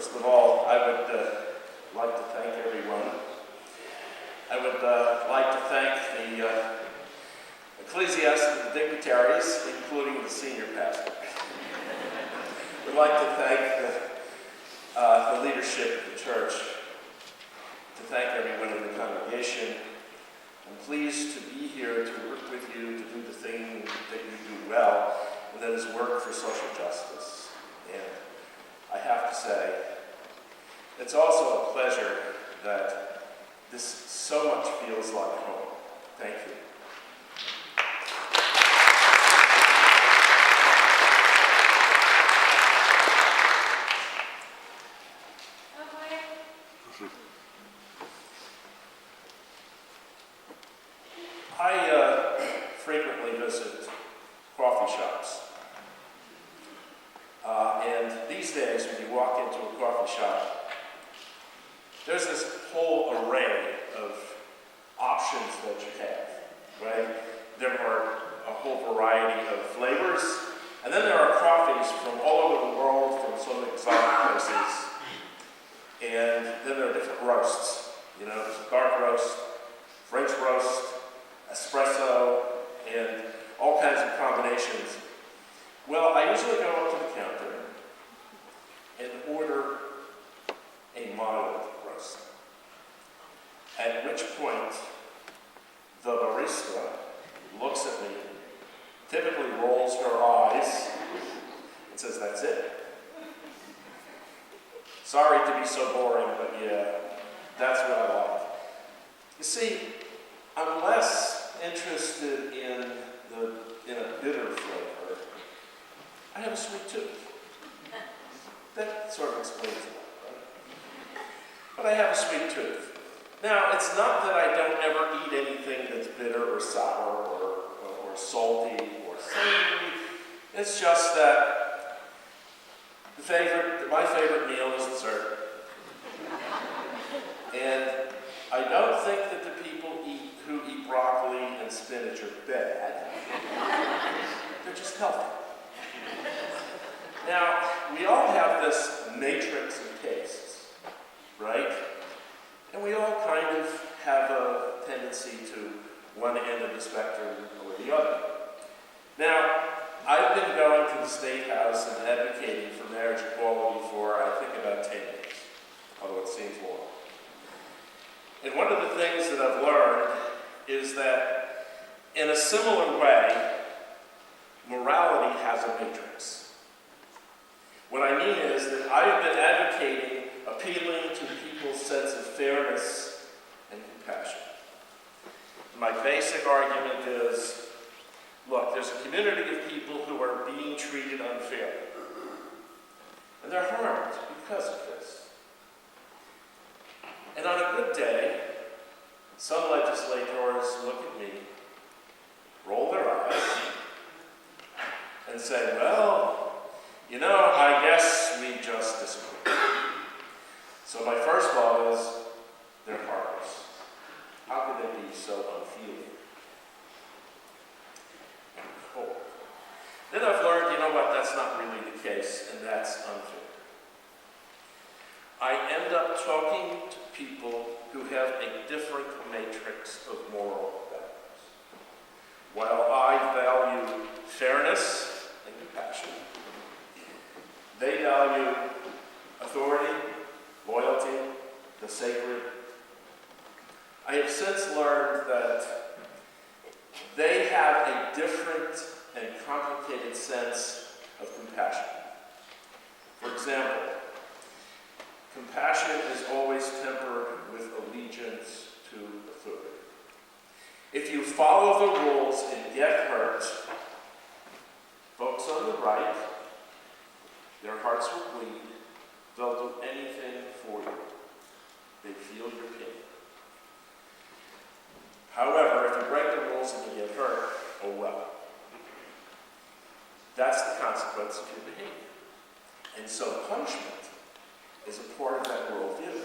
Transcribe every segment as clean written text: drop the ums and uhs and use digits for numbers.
First of all, I would like to thank everyone. I would like to thank the ecclesiastical dignitaries, including the senior pastor. I would like to thank the leadership of the church, to thank everyone in the congregation. I'm pleased to be here to work with you to do the thing that you do well, and that is work for social justice. And I have to say, it's also a pleasure that this so much feels like home. Thank you. I frequently visit coffee shops. And these days, when you walk into a coffee shop, there's this whole array of options that you have, right? There are a whole variety of flavors, and then there are coffees from all over the world, from some exotic places. And then there are different roasts. You know, there's dark roast, French roast, espresso, and all kinds of combinations. Well, I usually go up to the counter and order a mild roast, at which point the barista looks at me, typically rolls her eyes, and says, "That's it." Sorry to be so boring, but yeah, that's what I like. You see, I'm less interested in a bitter flavor. I have a sweet tooth. That sort of explains it, right? But I have a sweet tooth. Now, it's not that I don't ever eat anything that's bitter or sour or salty or savory. It's just that my favorite meal is dessert. And I don't think that the people who eat broccoli and spinach are bad. They're just healthy. Now, we all have this matrix of tastes, right? And we all kind of have a tendency to one end of the spectrum or the other. Now, I've been going to the State House and advocating for marriage equality for, I think, about 10 years, although it seems long. And one of the things that I've learned is that in a similar way, morality has a matrix. What I mean is that I have been advocating, appealing to people's sense of fairness and compassion. My basic argument is, look, there's a community of people who are being treated unfairly. And they're harmed because of this. And on a good day, some legislators look at me, roll their eyes, and say, well, you know, I guess we just disagree. So my first thought is, they're heartless. How could they be so unfeeling and cold? Then I've learned, you know what, that's not really the case, and that's unfair. I end up talking to people who have a different matrix of moral values. While I value fairness and compassion, they value authority, loyalty, the sacred. I have since learned that they have a different and complicated sense of compassion. For example, compassion is always tempered with allegiance to authority. If you follow the rules and get hurt, folks on the right, their hearts will bleed. They'll do anything for you. They feel your pain. However, if you break the rules and you get hurt, oh well. That's the consequence of your behavior. And so punishment is a part of that worldview.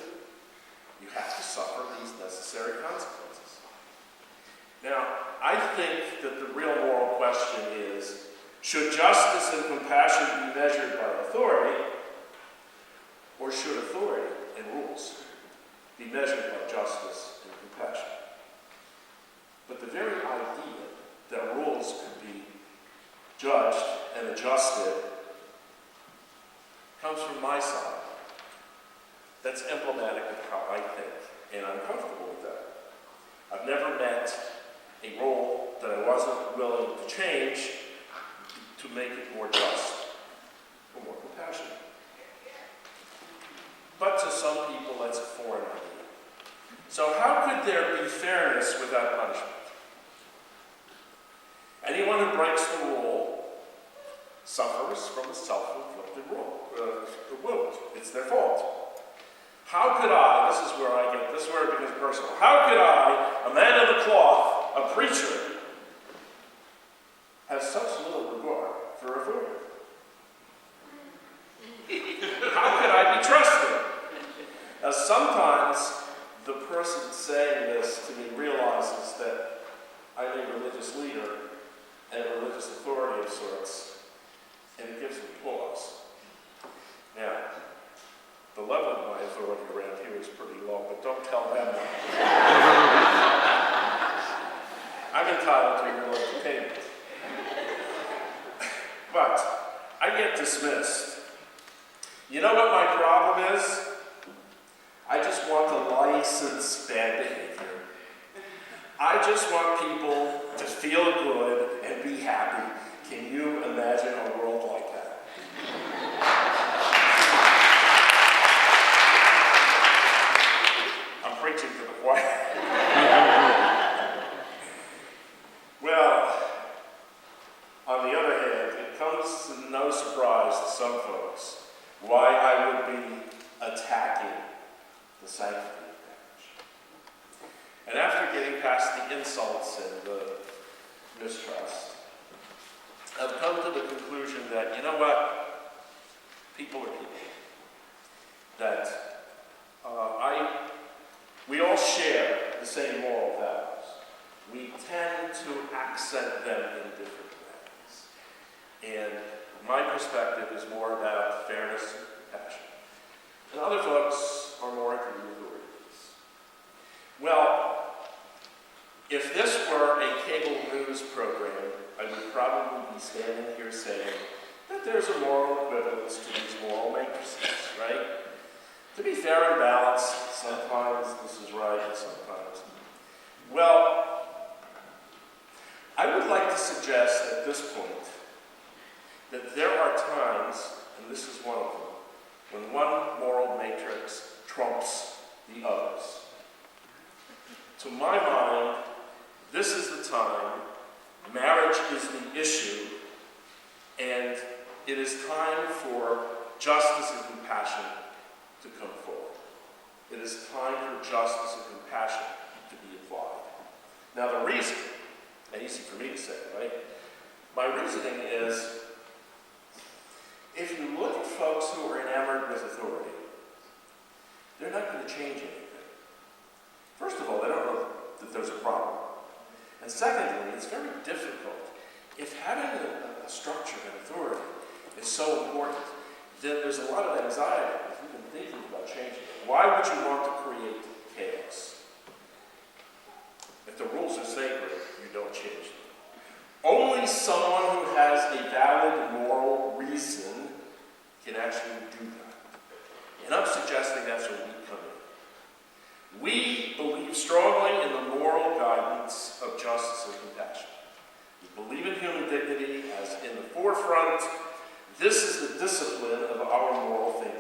You have to suffer these necessary consequences. Now, I think that the real moral question is, should justice and compassion be measured by authority, or or should authority and rules be measured by justice and compassion? But the very idea that rules could be judged and adjusted comes from my side. That's emblematic of how I think, and I'm comfortable with that. I've never met a rule that I wasn't willing to change to make it more just or more compassionate. But to some people, that's a foreign idea. So how could there be fairness without punishment? Anyone who breaks the rule suffers from a self-inflicted wound. It's their fault. How could I, this is where it becomes personal, how could I, a man of the cloth, a preacher, have such little regard for authority? How could I be trusted? Now sometimes the person saying this to me realizes that I'm a religious leader and a religious authority of sorts, and it gives me pause. Now, the level of my authority around here is pretty low, but don't tell them that. I'm entitled to your entertainment. But I get dismissed. You know what my problem is? I just want to license bad behavior. I just want people to feel good and be happy. Can you imagine a world like that? I'm preaching to the choir. Well, on the other hand, it comes as no surprise to some folks why I would be attacking the sanctity of marriage. And after getting past the insults and the mistrust, I've come to the conclusion that, you know what? People are people. That we all share the same moral values. We tend to accent them in different ways. And my perspective is more about fairness and compassion. And other folks are more into the authorities. Well, if this were a cable news program, I would probably be standing here saying that there's a moral equivalence to these moral matrices, right? To be fair and balanced, sometimes this is right and sometimes. Well, I would like to suggest at this point that there are times, and this is one of them, when one moral matrix trumps the others. To my mind, this is the time, marriage is the issue, and it is time for justice and compassion to come forward. It is time for justice and compassion to be applied. Now the reason, and easy for me to say, right? My reasoning is, if you look at folks who are enamored with authority, they're not going to change anything. First of all, they don't know that there's a problem. And secondly, it's very difficult. If having a structure and authority is so important, then there's a lot of anxiety if you've been thinking about changing it. Why would you want to create chaos? If the rules are sacred, you don't change them. Only someone who has a valid moral reason can actually do that. And I'm suggesting that's where we come in. We believe strongly in the moral guidance of justice and compassion. We believe in human dignity as in the forefront. This is the discipline of our moral thinking.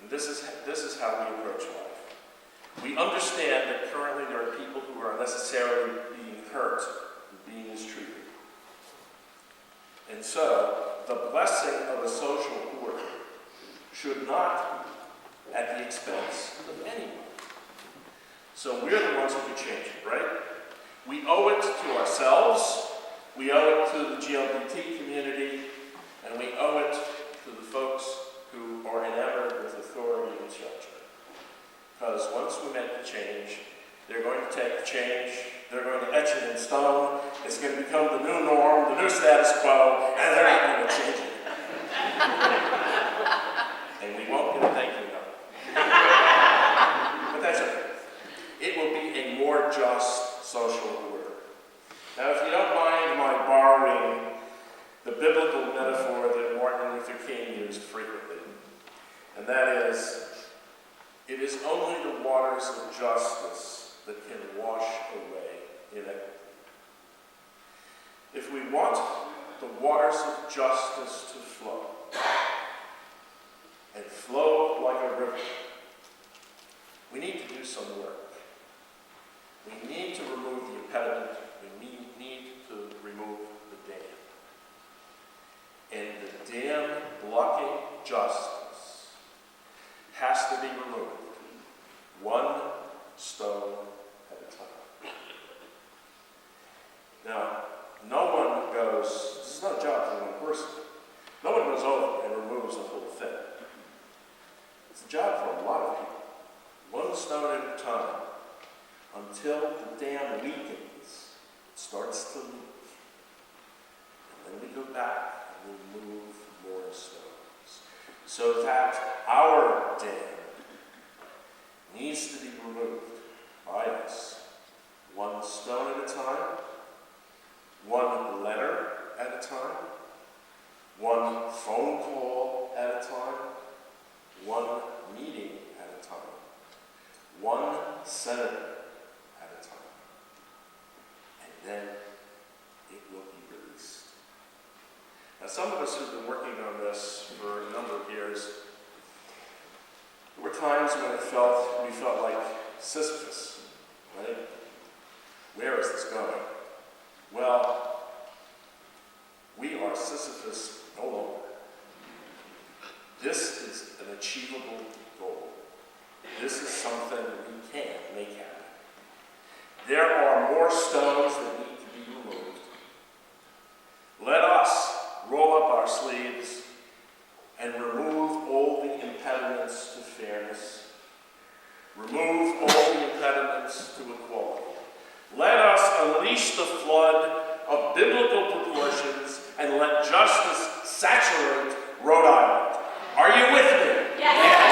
And this is how we approach life. We understand that currently there are people who are unnecessarily being hurt and being mistreated. And so, the blessing of a social order should not be at the expense of anyone. So we're the ones who can change it, right? We owe it to ourselves, we owe it to the LGBT community, and we owe it to the folks who are enamored with authority and structure. Because once we make the change, they're going to take the change, they're going to etch it in stone, it's going to become the new norm, the new status quo, and they're not going to change it. And we won't waters of justice that can wash away inequity. If we want the waters of justice to flow, and flow like a river, we need to do some work. We need to remove the impediment. We need to remove the dam. And the dam blocking justice has to be removed, one stone at a time. Now, no one goes, this is not a job for one person. No one goes over and removes the whole thing. It's a job for a lot of people. One stone at a time, until the dam weakens, it starts to leak. And then we go back and we move more stones. So that our dam needs to be removed by us, one stone at a time, one letter at a time, one phone call at a time, one meeting at a time, one senator at a time. And then it will be released. Now, some of us who've been working on this for a number of years, there were times when we felt like Sisyphus, right? Where is this going? Well, we are Sisyphus no longer. This is an achievable goal. This is something we can make happen. There are more stones that need to be removed. Let us roll up our sleeves and remove all the impediments to fairness. Remove all the impediments to equality. Let us unleash the flood of biblical proportions and let justice saturate Rhode Island. Are you with me? Yes.